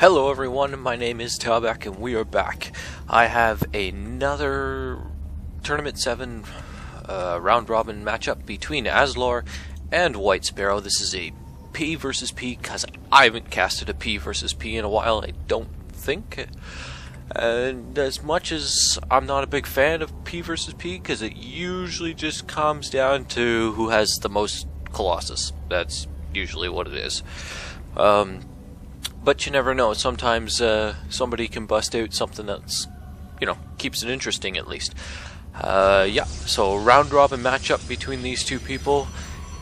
Hello everyone, my name is Talbak and we are back. I have another Tournament 7 round robin matchup between Azlor and WihteSparrow. This is a P versus P because I haven't casted a P versus P in a while, I don't think. And as much as I'm not a big fan of P versus P because it usually just comes down to who has the most Colossus. That's usually what it is. But you never know. Sometimes somebody can bust out something that's, keeps it interesting at least. Yeah, so round robin matchup between these two people.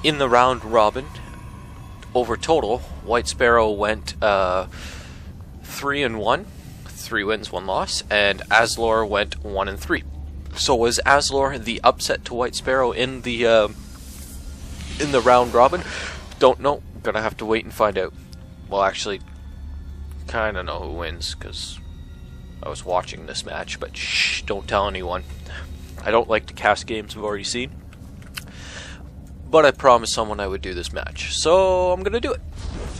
In the round robin, over total, WihteSparrow went 3-1, 3 wins, 1 loss, and Azlor went 1-3. So was Azlor the upset to WihteSparrow in the round robin? Don't know. Gonna have to wait and find out. Well, actually, kind of know who wins because I was watching this match, but shh, don't tell anyone. I don't like to cast games I've already seen, but I promised someone I would do this match, so I'm gonna do it.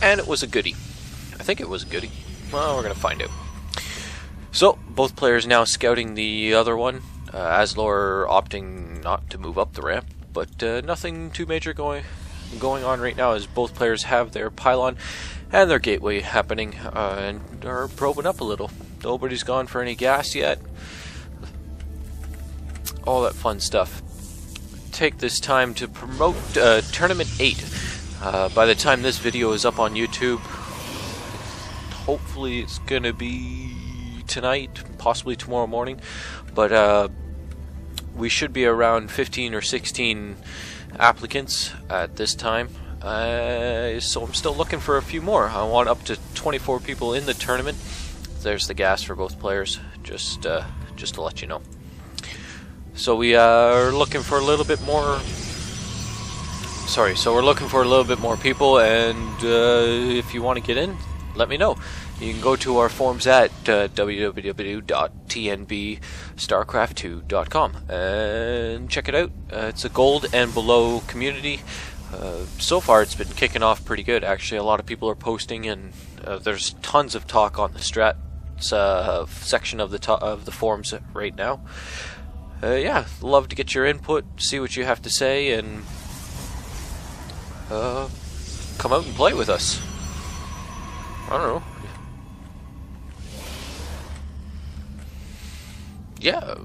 And it was a goodie. I think it was a goodie. Well, we're gonna find out. So both players now scouting the other one. Azlor opting not to move up the ramp, but nothing too major going on right now, as both players have their pylon and their gateway happening and are probing up a little. Nobody's gone for any gas yet. All that fun stuff. Take this time to promote Tournament 8. By the time this video is up on YouTube, hopefully it's gonna be tonight, possibly tomorrow morning, but we should be around 15 or 16 applicants at this time. So I'm still looking for a few more. I want up to 24 people in the tournament. There's the gas for both players, just to let you know. So we are looking for a little bit more. So we're looking for a little bit more people, and if you want to get in, let me know. You can go to our forums at www.tnbstarcraft2.com and check it out. It's a gold and below community. So far it's been kicking off pretty good. Actually, a lot of people are posting, and there's tons of talk on the strats section of the forums right now. Yeah, love to get your input, see what you have to say, and come out and play with us. I don't know. Yeah,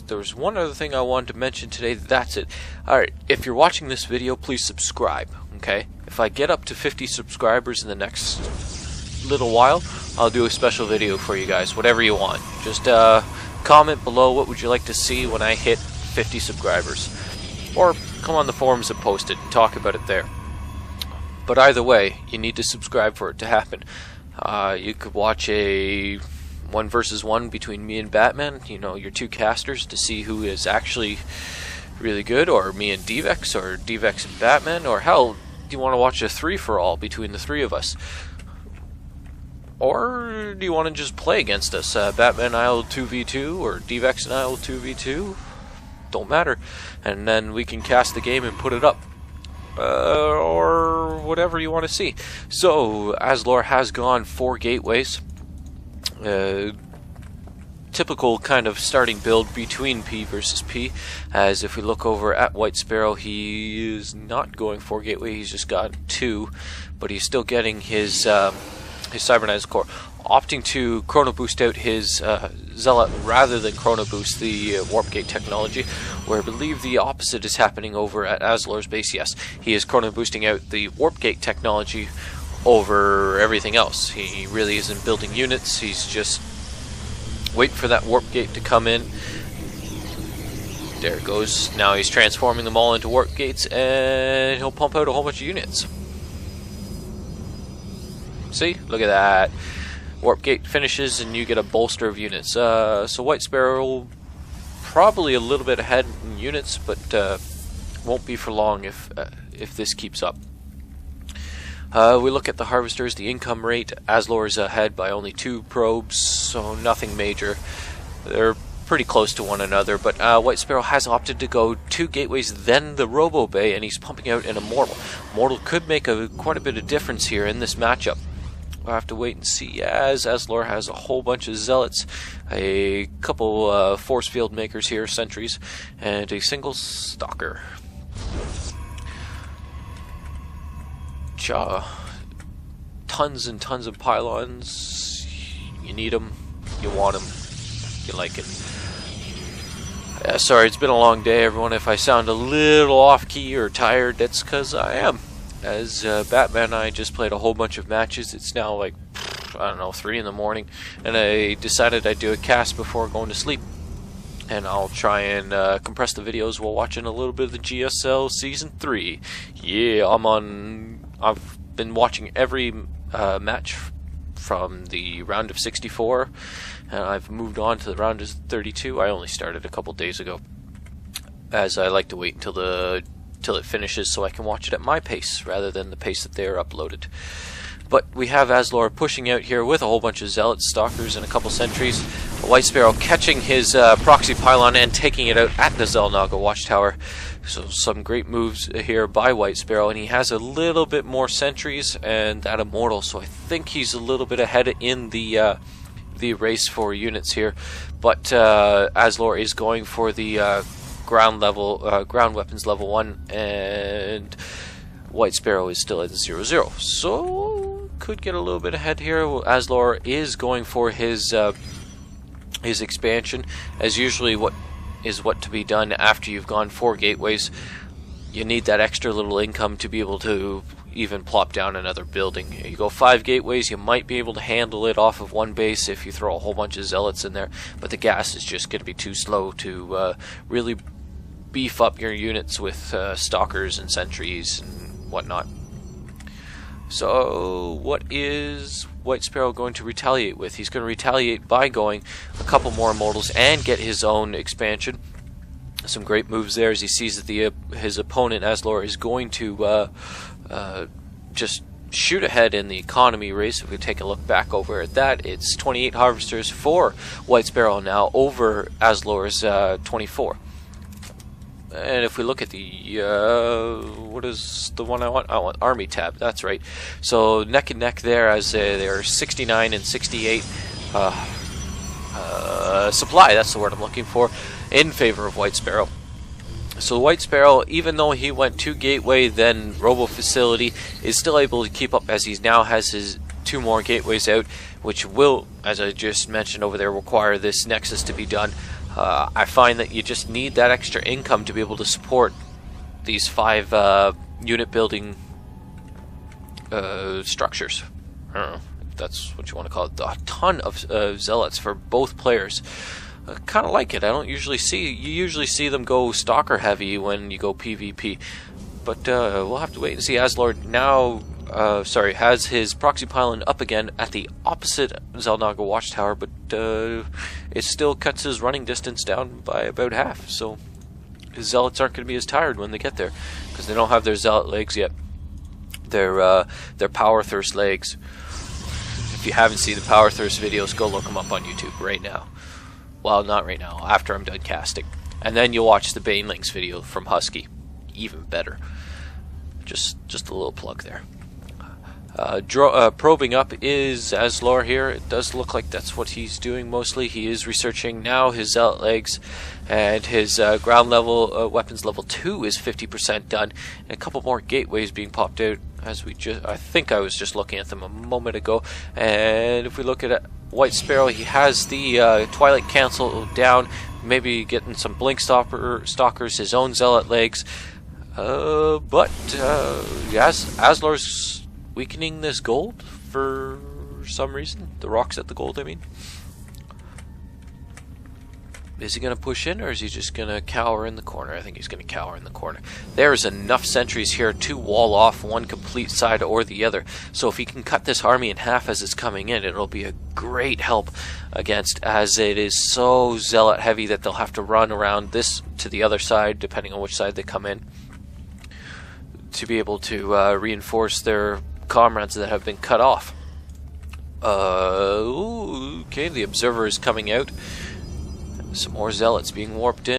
there was one other thing I wanted to mention today. That's it. Alright, if you're watching this video, please subscribe, okay? If I get up to 50 subscribers in the next little while, I'll do a special video for you guys, whatever you want. Just comment below what would you like to see when I hit 50 subscribers. Or come on the forums and post it and talk about it there. But either way, you need to subscribe for it to happen. You could watch a 1 versus 1 between me and Batman, your two casters, to see who is actually really good, or me and Dvex, or Dvex and Batman, or hell, do you want to watch a 3-for-all between the 3 of us? Or do you want to just play against us? Batman and I'll 2v2, or Dvex and I'll 2v2? Don't matter. And then we can cast the game and put it up. Or whatever you want to see. So, Azlor has gone 4 gateways. Typical kind of starting build between P versus P, as if we look over at WihteSparrow, he is not going 4 gateway, he's just got 2, but he's still getting his Cybernized Core, opting to Chrono Boost out his Zealot rather than Chrono Boost the Warp Gate technology, where I believe the opposite is happening over at Azlor's base. Yes, he is Chrono Boosting out the Warp Gate technology over everything else. He really isn't building units, he's just waiting for that warp gate to come in. There it goes. Now he's transforming them all into warp gates, and he'll pump out a whole bunch of units. See? Look at that. Warp gate finishes and you get a bolster of units. So WihteSparrow probably a little bit ahead in units, but won't be for long if this keeps up. We look at the harvesters, the income rate. Azlor is ahead by only 2 probes, so nothing major. They're pretty close to one another, but WihteSparrow has opted to go 2 gateways, then the Robo Bay, and he's pumping out an Immortal. Immortal could make quite a bit of difference here in this matchup. We'll have to wait and see, as Azlor has a whole bunch of zealots, a couple force field makers here, sentries, and a single stalker. Tons and tons of pylons. You need them, you want them, you like it. Sorry, it's been a long day, everyone. If I sound a little off key or tired, that's because I am. As Batman and I just played a whole bunch of matches. It's now like, I don't know, 3 in the morning, and I decided I'd do a cast before going to sleep. And I'll try and compress the videos while watching a little bit of the GSL Season 3. Yeah, I've been watching every match from the round of 64, and I've moved on to the round of 32. I only started a couple days ago, as I like to wait until it finishes so I can watch it at my pace rather than the pace that they're uploaded. But we have Azlor pushing out here with a whole bunch of zealots, stalkers, and a couple sentries. WihteSparrow catching his proxy pylon and taking it out at the Xel'Naga watchtower. So some great moves here by WihteSparrow, and he has a little bit more sentries and that immortal, so I think he's a little bit ahead in the race for units here. But Azlor is going for the ground weapons level 1, and WihteSparrow is still at 0-0. So could get a little bit ahead here. Azlor is going for his expansion, as usually what to be done after you've gone 4 gateways. You need that extra little income to be able to even plop down another building. You go 5 gateways, you might be able to handle it off of one base if you throw a whole bunch of zealots in there, but the gas is just going to be too slow to really beef up your units with stalkers and sentries and whatnot. So what is WihteSparrow going to retaliate with? He's going to retaliate by going a couple more immortals and get his own expansion. Some great moves there, as he sees that his opponent Azlor is going to just shoot ahead in the economy race. If we take a look back over at that, it's 28 harvesters for WihteSparrow now over Azlor's 24. And if we look at the, what is the one I want? I want Army tab, that's right. So neck and neck there, as they're 69 and 68 supply, that's the word I'm looking for, in favor of WihteSparrow. So WihteSparrow, even though he went 2 gateway, then Robo Facility, is still able to keep up, as he now has his 2 more gateways out, which will, as I just mentioned over there, require this Nexus to be done. I find that you just need that extra income to be able to support these 5 unit building structures. I don't know if that's what you want to call it. A ton of zealots for both players. Kind of like it. I don't usually see. You usually see them go stalker heavy when you go PvP, but we'll have to wait and see. Azlor now, has his proxy pylon up again at the opposite Xel'Naga watchtower, but it still cuts his running distance down by about half. So his zealots aren't going to be as tired when they get there, because they don't have their zealot legs yet. Their power thirst legs. If you haven't seen the power thirst videos, go look them up on YouTube right now. Well, not right now, after I'm done casting. And then you'll watch the Banelings video from Husky. Even better. Just a little plug there. Probing up is Azlor here. It does look like that's what he's doing mostly. He is researching now his zealot legs, and his ground level weapons level 2 is 50% done, and a couple more gateways being popped out. As I think I was just looking at them a moment ago. And if we look at WihteSparrow, he has the Twilight Council down, maybe getting some Blink Stalkers, his own zealot legs. But yes, Azlor's weakening this gold for some reason. The rocks at the gold, I mean. Is he going to push in, or is he just going to cower in the corner? I think he's going to cower in the corner. There's enough sentries here to wall off one complete side or the other. So if he can cut this army in half as it's coming in, it'll be a great help against, as it is so zealot heavy that they'll have to run around this to the other side, depending on which side they come in, to be able to reinforce their comrades that have been cut off. Okay, the observer is coming out. Some more zealots being warped in.